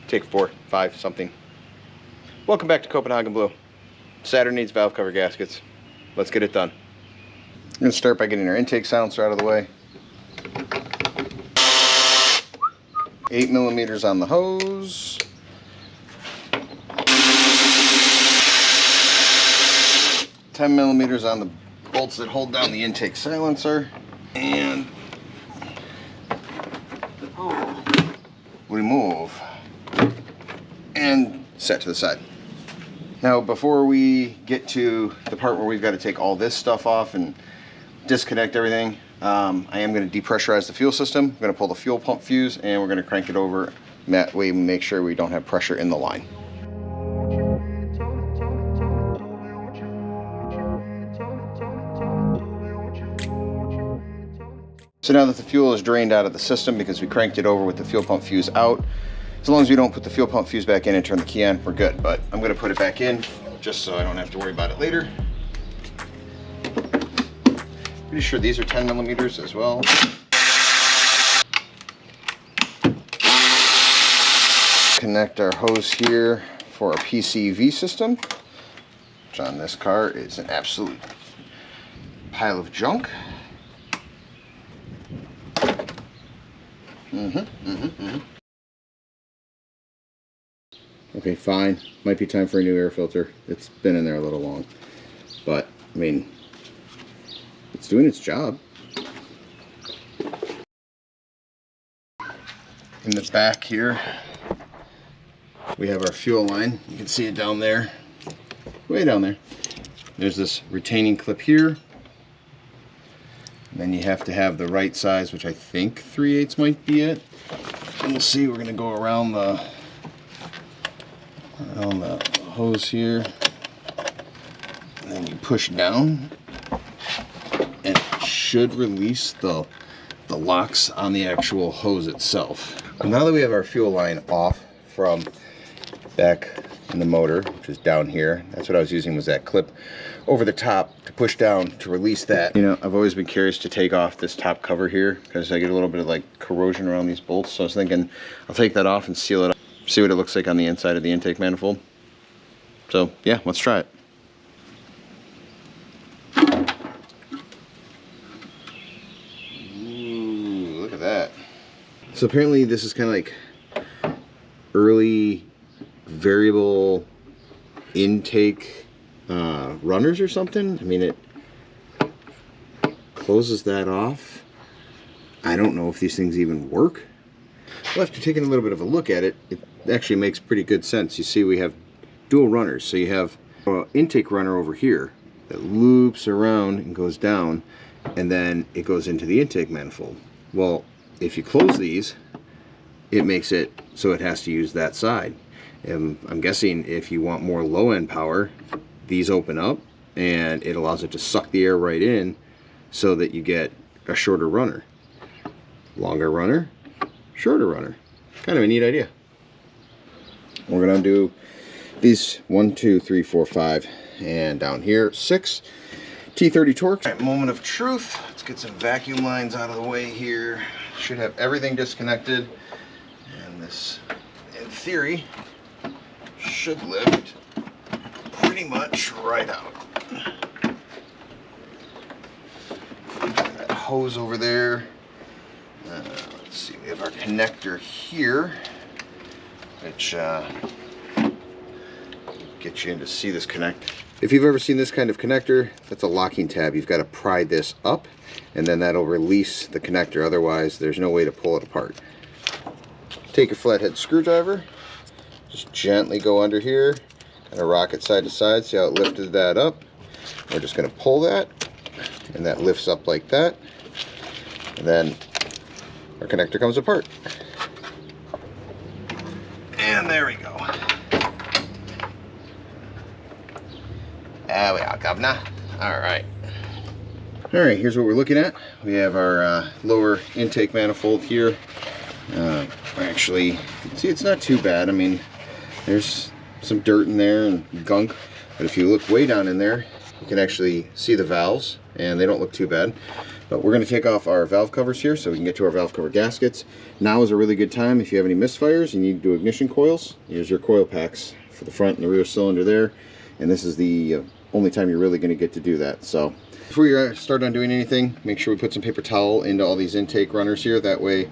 take 4, 5, something. Welcome back to Copenhagen Blue. Saturn needs valve cover gaskets. Let's get it done. I'm going to start by getting our intake silencer out of the way. 8 millimeters on the hose. $10 millimeters on the bolts that hold down the intake silencer. And remove and set to the side. Now before we get to the part where we've got to take all this stuff off and disconnect everything, I am going to depressurize the fuel system. I'm going to pull the fuel pump fuse and we're going to crank it over. That way we make sure we don't have pressure in the line. So now that the fuel is drained out of the system because we cranked it over with the fuel pump fuse out, as long as we don't put the fuel pump fuse back in and turn the key on, we're good. But I'm going to put it back in just so I don't have to worry about it later. Pretty sure these are 10 millimeters as well. Connect our hose here for our PCV system, which on this car is an absolute pile of junk. Okay, fine. Might be time for a new air filter. It's been in there a little long. But, I mean, it's doing its job. In the back here, we have our fuel line. You can see it down there. Way down there. There's this retaining clip here. And then you have to have the right size, which I think 3/8 might be it. And we'll see, we're going to go around the hose here. And then you push down and it should release the locks on the actual hose itself. Now that we have our fuel line off from back in the motor, which is down here, that's what I was using, was that clip over the top to push down to release that. You know, I've always been curious to take off this top cover here because I get a little bit of like corrosion around these bolts, so I was thinking I'll take that off and seal it up, see what it looks like on the inside of the intake manifold. So yeah, let's try it. Ooh, look at that. So apparently this is kind of like early variable intake runners or something. I mean, it closes that off. I don't know if these things even work. Well, after taking a little bit of a look at it, it actually makes pretty good sense. You see we have dual runners. So you have an intake runner over here that loops around and goes down, and then it goes into the intake manifold. Well, if you close these, it makes it so it has to use that side. I'm guessing if you want more low-end power, these open up and it allows it to suck the air right in so that you get a shorter runner. Longer runner, shorter runner. Kind of a neat idea. We're going to do these 1, 2, 3, 4, 5, and down here 6 T30 Torx. All right, moment of truth. Let's get some vacuum lines out of the way here. Should have everything disconnected, and this, in theory, should lift pretty much right out. That hose over there. Let's see, we have our connector here, which get you in to see this connect. If you've ever seen this kind of connector, that's a locking tab. You've got to pry this up, and then that'll release the connector. Otherwise, there's no way to pull it apart. Take your flathead screwdriver, just gently go under here, kind of rock it side to side. See how it lifted that up? We're just going to pull that, and that lifts up like that, and then our connector comes apart. And there we go. There we are, governor. Alright. Alright, here's what we're looking at. We have our lower intake manifold here. Actually, see, it's not too bad. I mean, there's some dirt in there and gunk, but if you look way down in there, you can actually see the valves and they don't look too bad. But we're going to take off our valve covers here so we can get to our valve cover gaskets. Now is a really good time if you have any misfires, you need to do ignition coils. Here's your coil packs for the front and the rear cylinder there, and this is the only time you're really going to get to do that. So before you start on doing anything, make sure we put some paper towel into all these intake runners here. That way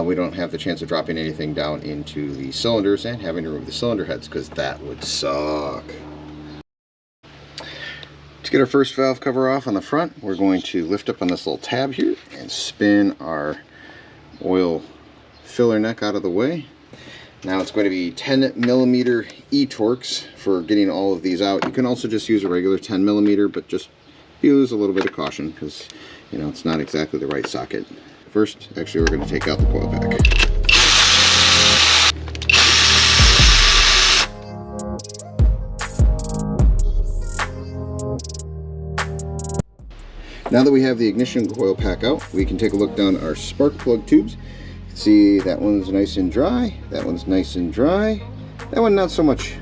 we don't have the chance of dropping anything down into the cylinders and having to remove the cylinder heads, because that would suck. To get our first valve cover off on the front, we're going to lift up on this little tab here and spin our oil filler neck out of the way. Now it's going to be 10mm E-Torx for getting all of these out. You can also just use a regular 10mm, but just use a little bit of caution because, you know, it's not exactly the right socket. First, actually, we're going to take out the coil pack. Now that we have the ignition coil pack out, we can take a look down our spark plug tubes. See, that one's nice and dry, that one's nice and dry, that one not so much,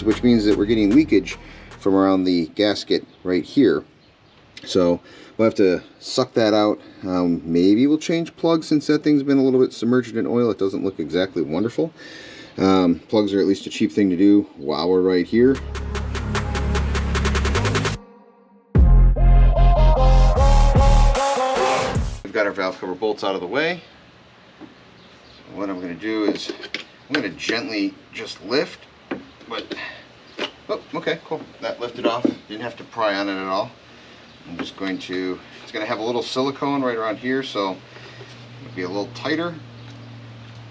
which means that we're getting leakage from around the gasket right here. So we'll have to suck that out. Maybe we'll change plugs since that thing's been a little bit submerged in oil. It doesn't look exactly wonderful. Plugs are at least a cheap thing to do while we're right here. We've got our valve cover bolts out of the way. What I'm going to do is I'm going to gently just lift, but oh, okay, cool. That lifted off. Didn't have to pry on it at all. I'm just going to, it's going to have a little silicone right around here, so it'll be a little tighter.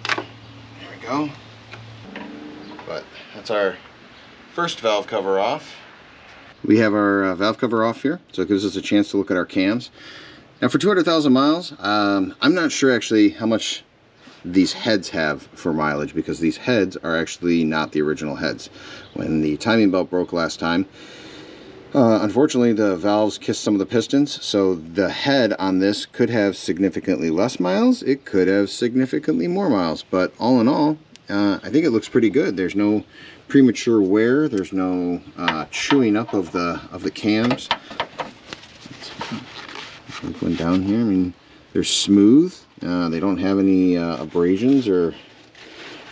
There we go. But that's our first valve cover off. We have our valve cover off here, so it gives us a chance to look at our cams. Now for 200,000 miles, I'm not sure actually how much these heads have for mileage, because these heads are actually not the original heads. When the timing belt broke last time, unfortunately the valves kissed some of the pistons, so the head on this could have significantly less miles, it could have significantly more miles, but all in all, I think it looks pretty good. There's no premature wear, there's no chewing up of the cams. Let's one down here. I mean, they're smooth. They don't have any abrasions or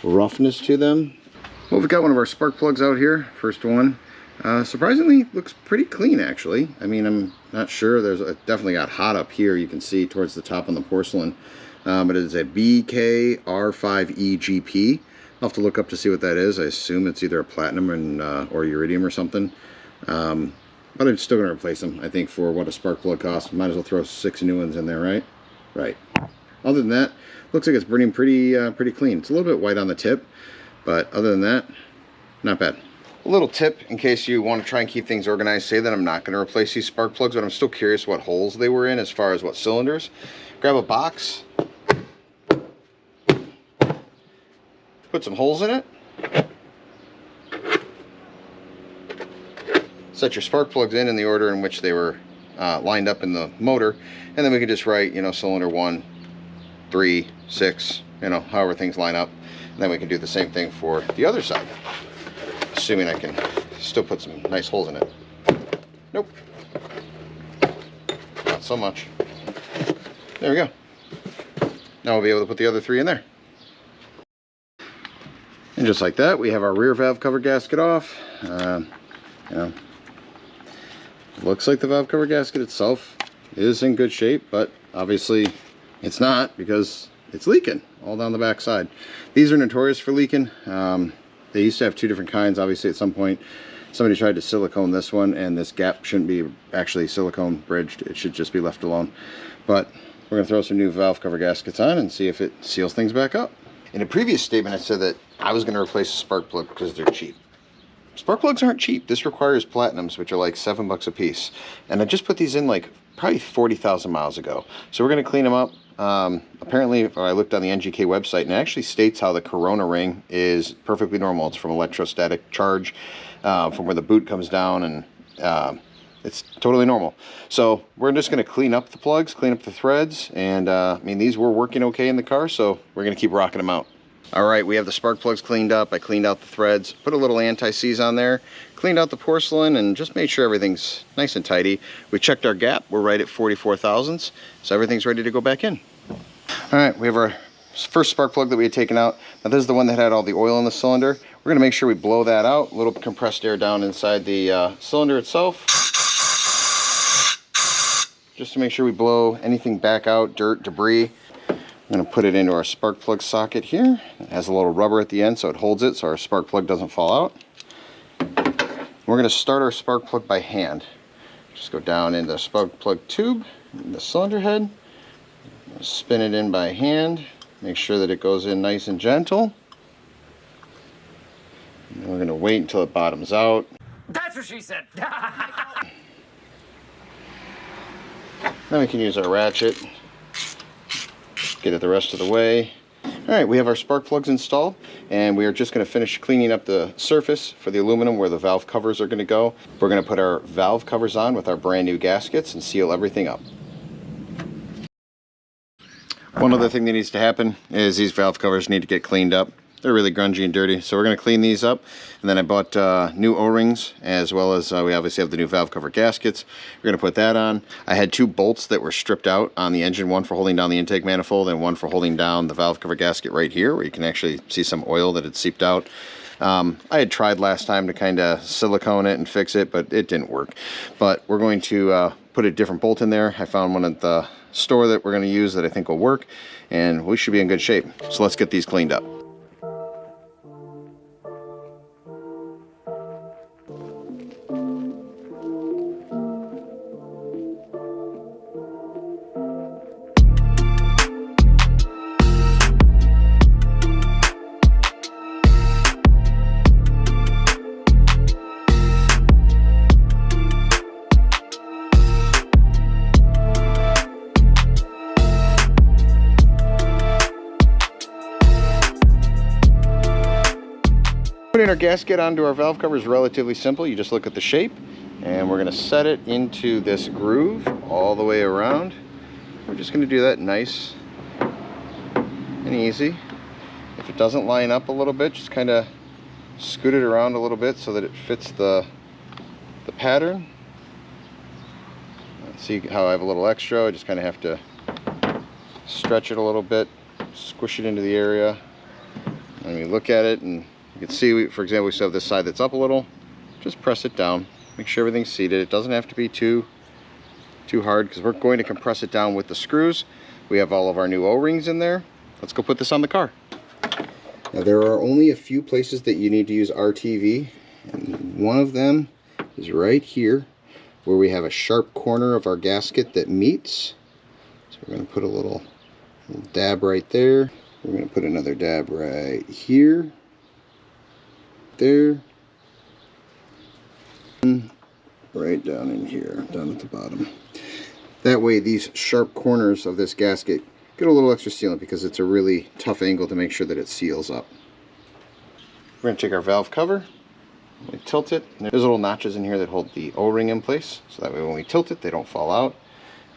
roughness to them. Well, we've got one of our spark plugs out here. First one. Surprisingly, looks pretty clean actually. I mean, I'm not sure. It definitely got hot up here. You can see towards the top on the porcelain. But it's a BKR5EGP. I'll have to look up to see what that is. I assume it's either a platinum or iridium or something. But I'm still going to replace them. I think for what a spark plug costs, might as well throw 6 new ones in there, right? Right. Other than that, looks like it's burning pretty clean. It's a little bit white on the tip, but other than that, not bad. A little tip in case you want to try and keep things organized. Say that I'm not going to replace these spark plugs, but I'm still curious what holes they were in as far as what cylinders. Grab a box, put some holes in it, set your spark plugs in the order in which they were lined up in the motor, and then we can just write, you know, cylinder 1, 3, 6, you know, however things line up, and then we can do the same thing for the other side, assuming I can still put some nice holes in it. Nope, not so much. There we go. Now we'll be able to put the other 3 in there. And just like that, we have our rear valve cover gasket off. You know, looks like the valve cover gasket itself is in good shape, but obviously it's not, because it's leaking all down the back side. These are notorious for leaking. They used to have 2 different kinds. Obviously at some point somebody tried to silicone this one, and this gap shouldn't be actually silicone bridged. It should just be left alone. But we're going to throw some new valve cover gaskets on and see if it seals things back up. In a previous statement I said that I was going to replace a spark plug because they're cheap. Spark plugs aren't cheap. This requires platinums, which are like $7 a piece. And I just put these in like probably 40,000 miles ago. So we're going to clean them up. Apparently, I looked on the NGK website, and it actually states how the corona ring is perfectly normal. It's from electrostatic charge, from where the boot comes down, and it's totally normal. So we're just going to clean up the plugs, clean up the threads, and I mean, these were working okay in the car, so we're going to keep rocking them out. Alright, we have the spark plugs cleaned up. I cleaned out the threads, put a little anti-seize on there, cleaned out the porcelain, and just made sure everything's nice and tidy. We checked our gap. We're right at 44 thousandths, so everything's ready to go back in. Alright, we have our first spark plug that we had taken out. Now this is the one that had all the oil in the cylinder. We're going to make sure we blow that out. A little compressed air down inside the cylinder itself. Just to make sure we blow anything back out, dirt, debris. I'm going to put it into our spark plug socket here. It has a little rubber at the end so it holds it so our spark plug doesn't fall out. We're going to start our spark plug by hand. Just go down in the spark plug tube, in the cylinder head. Spin it in by hand. Make sure that it goes in nice and gentle. And we're going to wait until it bottoms out. That's what she said. Then we can use our ratchet. Get it the rest of the way. Alright, we have our spark plugs installed, and we are just going to finish cleaning up the surface for the aluminum where the valve covers are going to go. We're going to put our valve covers on with our brand new gaskets and seal everything up. One other thing that needs to happen is these valve covers need to get cleaned up. They're really grungy and dirty, so we're going to clean these up. And then I bought new O-rings, as well as we obviously have the new valve cover gaskets. We're going to put that on. I had two bolts that were stripped out on the engine, one for holding down the intake manifold and one for holding down the valve cover gasket right here, where you can actually see some oil that had seeped out. I had tried last time to kind of silicone it and fix it, but it didn't work. But we're going to put a different bolt in there. I found one at the store that we're going to use that I think will work, and we should be in good shape. So let's get these cleaned up. Putting our gasket onto our valve cover is relatively simple. You just look at the shape, and we're going to set it into this groove all the way around. We're just going to do that nice and easy. If it doesn't line up a little bit, just kind of scoot it around a little bit so that it fits the pattern. See how I have a little extra? I just kind of have to stretch it a little bit, squish it into the area, and we look at it, and you can see, for example, we still have this side that's up a little. Just press it down, make sure everything's seated. It doesn't have to be too hard, because we're going to compress it down with the screws. We have all of our new O-rings in there. Let's go put this on the car. Now, there are only a few places that you need to use RTV, and one of them is right here, where we have a sharp corner of our gasket that meets. So we're going to put a little dab right there. We're going to put another dab right here, there, and right down in here, down at the bottom. That way these sharp corners of this gasket get a little extra sealant, because it's a really tough angle to make sure that it seals up. We're going to take our valve cover, we tilt it, and there's little notches in here that hold the O-ring in place, so that way when we tilt it they don't fall out.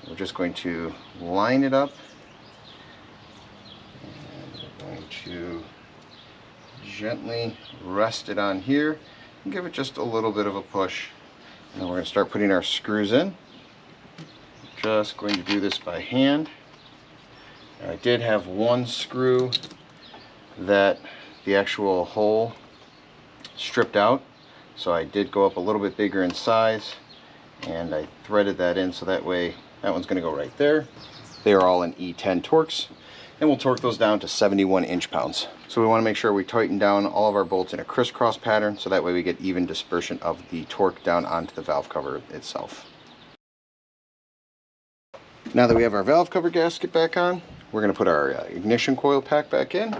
We're just going to line it up, and we're going to gently rest it on here and give it just a little bit of a push. And then we're going to start putting our screws in. Just going to do this by hand. I did have one screw that the actual hole stripped out, so I did go up a little bit bigger in size, and I threaded that in so that way that one's going to go right there. They are all in E10 Torx, and we'll torque those down to 71 inch-pounds. So we want to make sure we tighten down all of our bolts in a crisscross pattern, so that way we get even dispersion of the torque down onto the valve cover itself. Now that we have our valve cover gasket back on, we're going to put our ignition coil pack back in,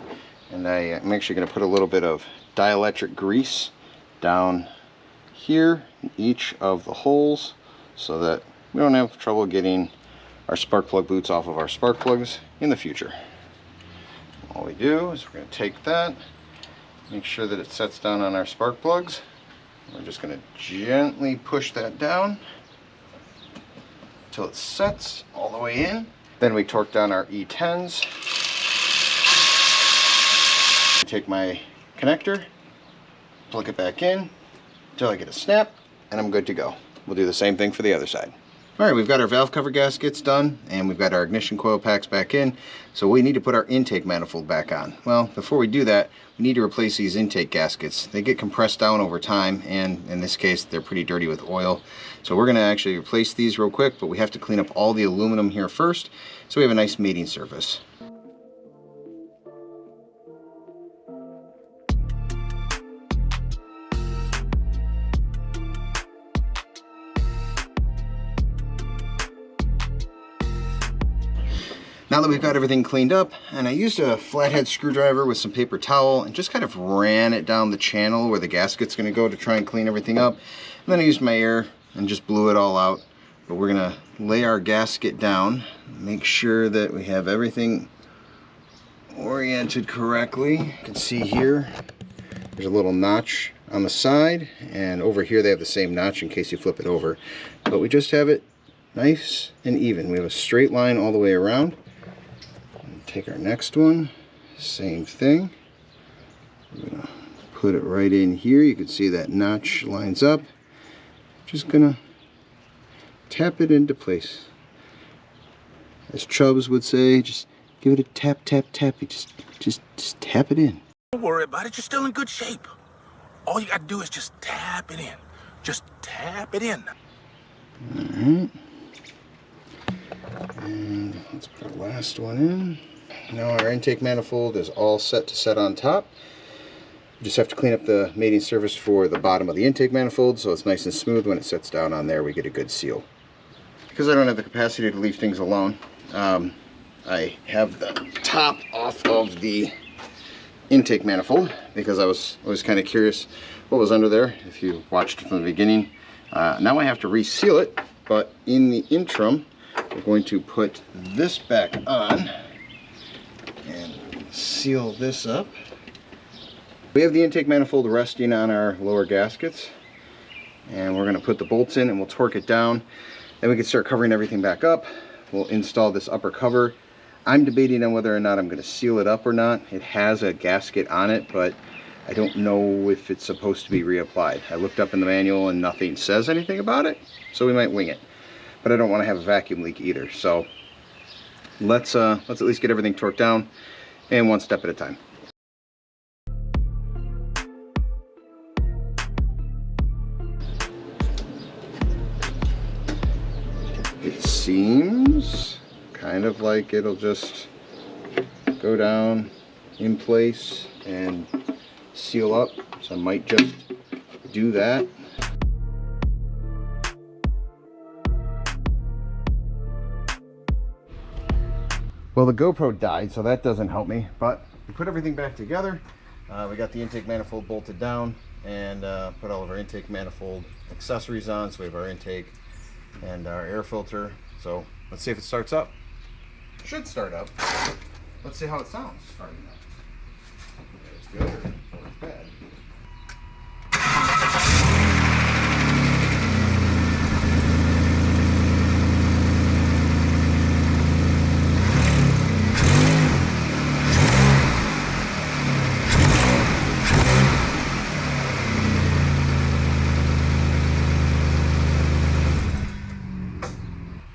and I'm actually going to put a little bit of dielectric grease down here in each of the holes, so that we don't have trouble getting our spark plug boots off of our spark plugs in the future. All we do is we're going to take that, make sure that it sets down on our spark plugs. We're just going to gently push that down until it sets all the way in. Then we torque down our E10s. take my connector, plug it back in until I get a snap, and I'm good to go. We'll do the same thing for the other side. All right, we've got our valve cover gaskets done, and we've got our ignition coil packs back in, so we need to put our intake manifold back on. Well, before we do that, we need to replace these intake gaskets. They get compressed down over time, and in this case, they're pretty dirty with oil. So we're gonna actually replace these real quick, but we have to clean up all the aluminum here first, so we have a nice mating surface. Now that we've got everything cleaned up, and I used a flathead screwdriver with some paper towel and just kind of ran it down the channel where the gasket's gonna go to try and clean everything up. And then I used my air and just blew it all out. But we're gonna lay our gasket down, make sure that we have everything oriented correctly. You can see here, there's a little notch on the side, and over here they have the same notch in case you flip it over. But we just have it nice and even. We have a straight line all the way around. Take our next one, same thing. I'm gonna put it right in here. You can see that notch lines up. Just gonna tap it into place. As Chubbs would say, just give it a tap, tap, tap. You just tap it in. Don't worry about it, you're still in good shape. All you gotta do is just tap it in. Just tap it in. Alright. And let's put our last one in. Now our intake manifold is all set to set on top. We just have to clean up the mating surface for the bottom of the intake manifold so it's nice and smooth. When it sets down on there, we get a good seal. Because I don't have the capacity to leave things alone, I have the top off of the intake manifold because I was always kind of curious what was under there if you watched from the beginning. Now I have to reseal it, but in the interim we're going to put this back on and seal this up. We have the intake manifold resting on our lower gaskets, and we're going to put the bolts in and we'll torque it down. Then we can start covering everything back up. We'll install this upper cover. I'm debating on whether or not I'm going to seal it up or not. It has a gasket on it, but I don't know if it's supposed to be reapplied. I looked up in the manual and nothing says anything about it, so we might wing it. But I don't want to have a vacuum leak either, so let's at least get everything torqued down, and one step at a time. It seems kind of like it'll just go down in place and seal up, so I might just do that. Well, the GoPro died, so that doesn't help me, but we put everything back together. We got the intake manifold bolted down and put all of our intake manifold accessories on. So we have our intake and our air filter. So let's see if it starts up. It should start up. Let's see how it sounds starting up. It's good or it's bad.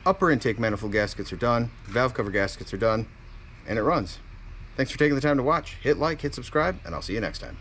Upper intake manifold gaskets are done, valve cover gaskets are done, and it runs. Thanks for taking the time to watch. Hit like, hit subscribe, and I'll see you next time.